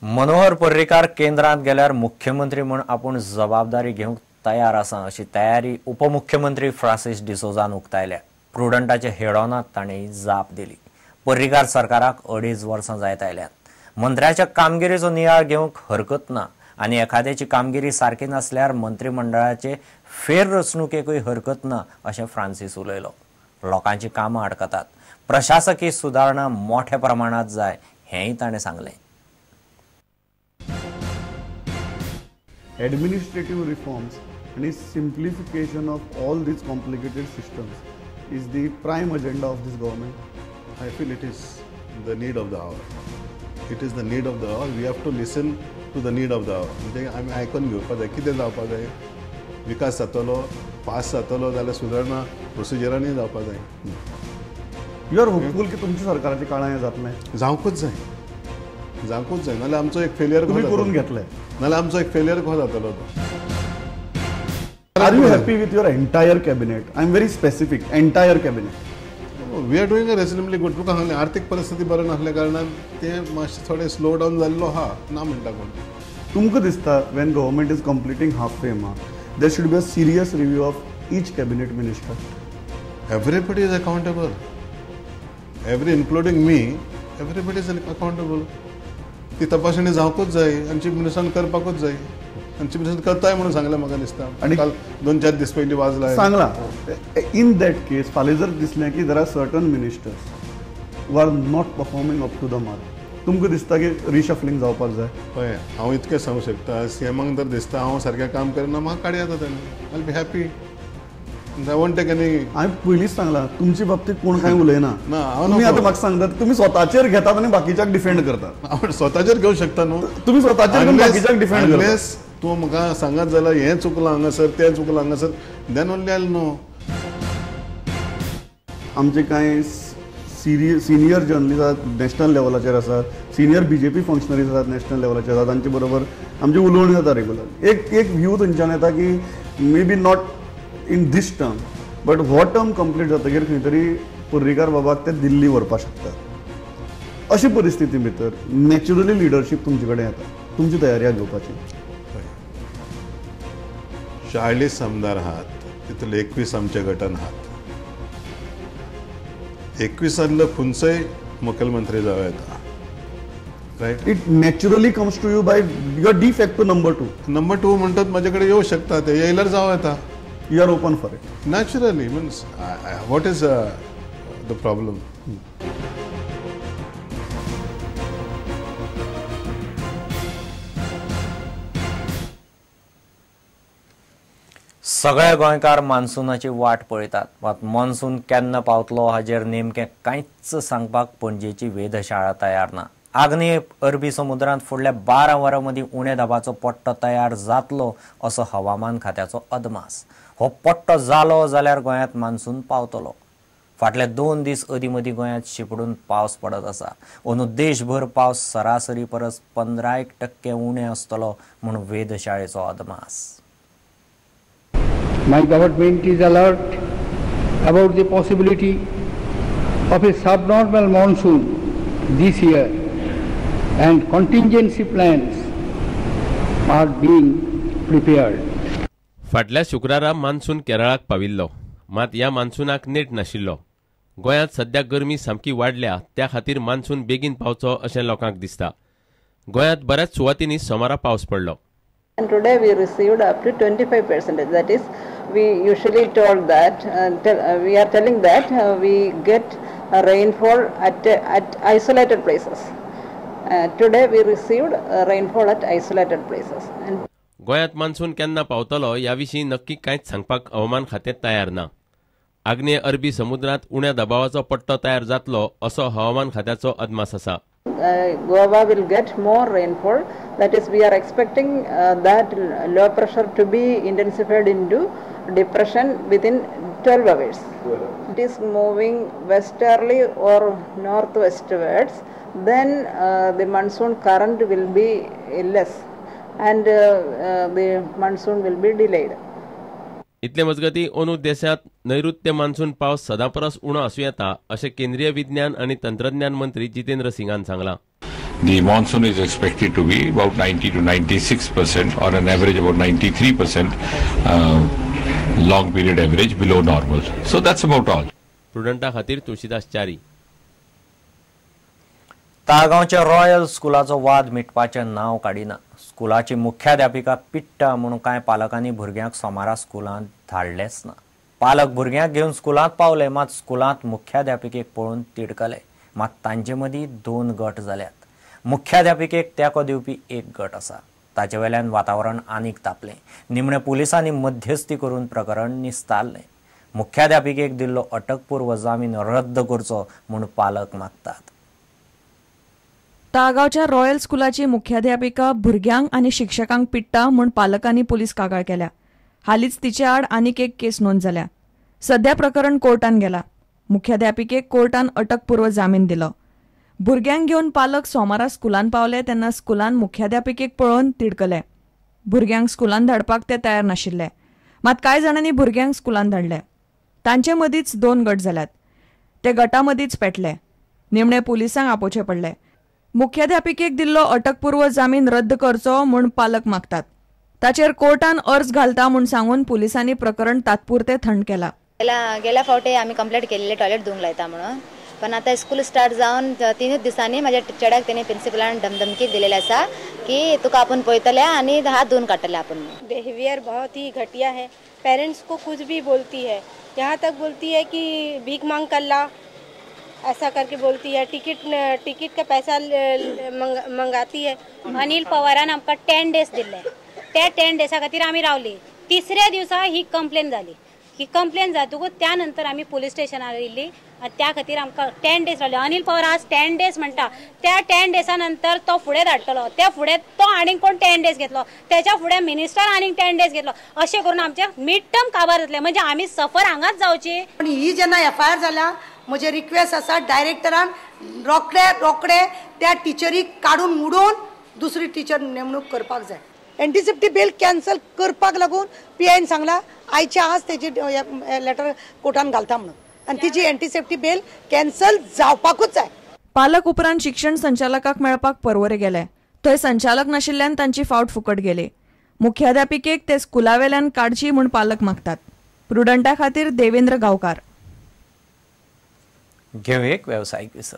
मनोहर पर्रीकार केंद्रात गेल्यार मुख्यमंत्री म्हणून आपण जबाबदारी घेवंक तयार आसा अशी तयारी उपमुख्यमंत्री फ्रांसिस डिसोजान उक्तायल्या। प्रुडंटाचे हेडोनात तांणी जाप दिली। पर्रीकार सरकाराक 2.5 वर्सां जायत आयल्यात। मंत्र्याच्या कामगिरीचो नियाळ घेवंक हरकत ना आनी एखाद्याची कामगिरी सारकी नसल्यार मंत्रिमंडळाचे फेररचणुकेकूय हरकत ना अशें फ्रांसिस उलयलो। लोकांची कामां अडकतात, प्रशासकीय सुदारणा मोठ्या प्रमाणात जाय हेंय ताणें सांगलें। Administrative reforms and its simplification of all these complicated systems is the prime agenda of this government. I feel it is the need of the hour. It is the need of the hour. We have to listen to the need of the hour. म्हणजे आमी आयकून घेवपाक जाय कितें जावपाक जाय, विकास जातलो, pass जातलो जाल्यार सुदारणा प्रोसिजरांनी जावपाक जाय। यू आर होपफुल की तुमच्या सरकाराच्या काळांत हें जातलें? जावंकूच जाय, जावंकूच जाय, नाल्यार आमचो एक फेलियर तुम्ही करून घेतलें, नाल्यार आमचो एक फेलियर कसो जातलो तो। Are you happy with your entire cabinet? I am very specific. Entire cabinet. We are doing a reasonably good. तुका सांगलें आर्थीक परिस्थिती बरी नासल्या कारणान ते मातशें थोडे स्लो डावन जाल्लो आहा ना म्हणटा कोण। तुमकां दिसता when government is completing halfway mark, there should be a serious review of each cabinet minister. Everybody is accountable. Including me, everybody is accountable. ती तपासणी जावकूच जाय आनी चीफ मिनिस्टरान करपाकूच जाय आनी चीफ मिनिस्टर करताय म्हणून सांगलें म्हाका दिसता। आनी काल 2-4 दीस पयलीं वाजला सांगला। इन दॅट केस फाल्यां जर दिसलें की there are certain ministers who are not performing up to the mark, तुमकां दिसता की रिशफलिंग जावपाक जाय? पळय हांव इतकें सांगूं शकता, सीएमाक जर दिसता हांव सारकें काम करना म्हाका काडया जाता तेन्ना आय विल बी हॅपी। हांवें पयलींच सांगलां तुमचे बाबतींत कोण कांय उलयना। तुमी आतां म्हाका सांगतात तुमी स्वताचेर घेतात आनी बाकीच्याक डिफेंड करतात। हांव स्वताचेर घेवंक शकता न्हू, तुमी स्वताचेर घेवन बाकीच्याक डिफेंड करतात। अनलेस तूं म्हाका सांगत जाल्यार हें चुकलां हांगासर तें चुकलां हांगासर, then only I will know. आमचे कांय सिनियर जर्नलिस्ट नॅशनल लेवलाचेर आसात, सिनियर बीजेपी फंक्शनरीज आसात नॅशनल लेवलाचेर आसात, तांचे बरोबर आमची उलोवणी जाता रेग्युलर। एक व्ह्यू थंयच्यान येता की may be not in this term but हो टर्म कंप्लीट जातकीर खंय तरी पर्रीकार बाबाक ते दिल्ली व्हरपाक शकतात। अशी परिस्थिती भितर नॅचरली लिडरशीप तुमचे कडेन येता, तुमची तयारी आहा घेवपाची। 40 आमदार आहात, तितूंतले 21 आमचे गटान आहात। 21 खंयचोय मुखेलमंत्री जावं येता, right? It naturally comes to you by your de facto number 2. Number 2 म्हणटात म्हाजे कडेन येवं शकता, ते येयल्यार जावं येता। You are open for it. Naturally, means what is the problem? सगळे गोंयकार मान्सूनाची वाट पळयतात, मात मान्सून केन्ना पावतलो हाजेर नेमकें कांयच सांगपाक पणजेची वेधशाळा तयार ना। आग्नेय अरबी समुद्रांत फुडल्या 12 वरां मदीं उण्या दाबाचो पट्टो तयार जातलो असो हवामान खात्याचो अदमास। हो पट्टो जालो जाल्यार गोंयांत मान्सून पावतलो। फाटले 2 दीस अदीं गोंयांत शिपडून पावस पडत आसा। अंदू देशभर पावस सरासरी परस 15% उणें आसतलो म्हूण वेधशाळेचो अदमास। My government is alert about the possibility of a subnormal monsoon this year and contingency plans are being prepared. फाटल्या शुक्रारा मान्सून केरळाक पाविल्लो, मात ह्या मान्सूनाक नेट नाशिल्लो। गोंयांत सध्या गरमी सामकी वाडल्या, त्या खातीर मान्सून बेगीन पावचो अशें लोकांक दिसता। गोंयांत बऱ्याच सुवातींनी सोमारा पावस पडलो। And today we received up to 25%. That is, we usually told that we are telling that we get rainfall at isolated places. Today we received rainfall at isolated places. And गोंयांत मान्सून केन्ना पावतलो ह्या विशीं नक्की कांयच सांगपाक हवामान खातें तयार ना। आग्नेय अरबी समुद्रांत उण्या दबावाचो पट्टो तयार जातलो असो हवामान खात्याचो अदमास आसा। Goa will get more rainfall. That is, we are expecting that low pressure to be intensified into depression within 12 hours. It is moving westerly or northwestwards. Then the monsoon current will be less, and the monsoon will be delayed. इतले मजगती अंदू देशांत नैऋत्य monsoon पावस सदां परस उणो आसूं येता अशें केंद्रीय विज्ञान आनी तंत्रज्ञान मंत्री जितेंद्र सिंगान सांगलां। The monsoon is expected to be about 90 to 96%, or an average about 93% long period average below normal. So that's about all. प्रुडंटा खातीर तुळशीदास च्यारी. ताळगांवच्या रॉयल स्कुलाचो वाद मिटपाचें नांव काडिना. स्कुलाची मुख्याध्यापिका पिट्टा म्हणून कांय पालकांनी भुरग्यांक सोमारा स्कुलांत धाडलेच ना. पालक भुरग्यांक घेवन स्कुलांत पावले, मात स्कुलांत मुख्याध्यापिकेक पळोवन तिडकले. मात तांचे मदीं 2 गट जाल्यात. मुख्याध्यापिकेक तेंको दिवपी एक गट आसा. ताचे वेल्यान वातावरण आनीक तापलें. निमणे पुलिसांनी मध्यस्थी करून प्रकरण निस्तारलें. मुख्याध्यापिकेक दिल्लो अटकपूर्व जामीन रद्द करचो म्हूण पालक मागतात. ताळगांवच्या रॉयल स्कुलाची मुख्याध्यापिका भुरग्यांक आनी शिक्षकांक पिट्टा म्हूण पालकांनी पुलीस कागाळ केल्या. हालींच तिचे आड आनीक एक केस नोंद जाल्या. सध्या प्रकरण कोर्टान गेला. मुख्याध्यापिकेक कोर्टान अटकपूर्व जामीन दिलो. भुरग्यांक घेवन पालक सोमारा स्कुलान पावले तेन्ना स्कुलान मुख्याध्यापिकेक पळोवन तिडकले. भुरग्यांक स्कुलान धाडपाक ते तयार नाशिल्ले. मात कांय जाणांनी भुरग्यांक स्कुलान धाडले. तांचे मदींच 2 गट जाल्यात. ते गटां मदींच पेटले. निमणे पुलिसांक आपोवचे पडले. मुख्याध्यापिकेक दिल्लो अटकपूर्व जामीन रद्द करचो म्हूण पालक मागतात. ताचेर कोर्टान अर्ज घालता म्हूण सांगून पुलिसांनी प्रकरण तात्पुरते थंड केला. गेल्या फावटी आम्ही कंप्लेंट केलेली टॉयलेट धुवंक लायता म्हणून, पण आता स्कूल स्टार्ट जावन 3 दिसांनी माझ्या चेड्याक तेणी प्रिंसिपलान धमधमकी दिलेली आसा की तुका आपण पळयतले आणि हात धुवून काडटले आपण. बिहेवियर बहुत ही घटिया है. पेरेंट्स को कुछ भी बोलती है, यहाँ तक बोलती है कि भीख मांग कर ला, ऐसा करके बोलती है. टिकट का पैसा मंगाती है. अनिल पवारान आमकां 10 days दिले. त्या 10 days खातीर आमी रावली. 3ऱ्या दिसा ही कंप्लेन जाली. ही कंप्लेन जातकूच त्यानंतर आमी पुलीस स्टेशनार येयली. त्या खातीर आमकां 10 days रावले. अनिल पवार आज 10 days म्हणटा. त्या 10 days नंतर तो फुडें धाडटलो. त्या फुडें तो आनीक कोण 10 days घेतलो. त्याच्या फुडें मिनिस्टर आनीक 10 days घेतलो. अशें करून आमचे मिड टर्म काबार जातले. म्हणजे आमी सफर हांगाच जावची. पण ही जेन्ना FIR जाल्या, म्हजे रिक्वेस्ट आसा डायरेक्टरान रोखडे त्या टिचरीक काडून उडोवन दुसरी टिचर नेमणूक करपाक जाय. एंटीसेप्टी बेल कॅन्सल करपाक लागून PIन सांगला आयच्या आज तेजी लेटर कोर्टान घालता म्हणून, आनी तिची एंटीसेप्टी बेल कॅन्सल जावपाकूच जाय. पालक उपरांत शिक्षण संचालकाक मेळपाक परवरे गेले. थंय संचालक नाशिल्ल्यान तांची फावट फुकट गेली. मुख्याध्यापिकेक ते स्कुलावेल्यान काडची म्हूण पालक मागतात. प्रुडंटा खातीर देवेंद्र गांवकार. घेऊ एक व्यावसायिक विसर.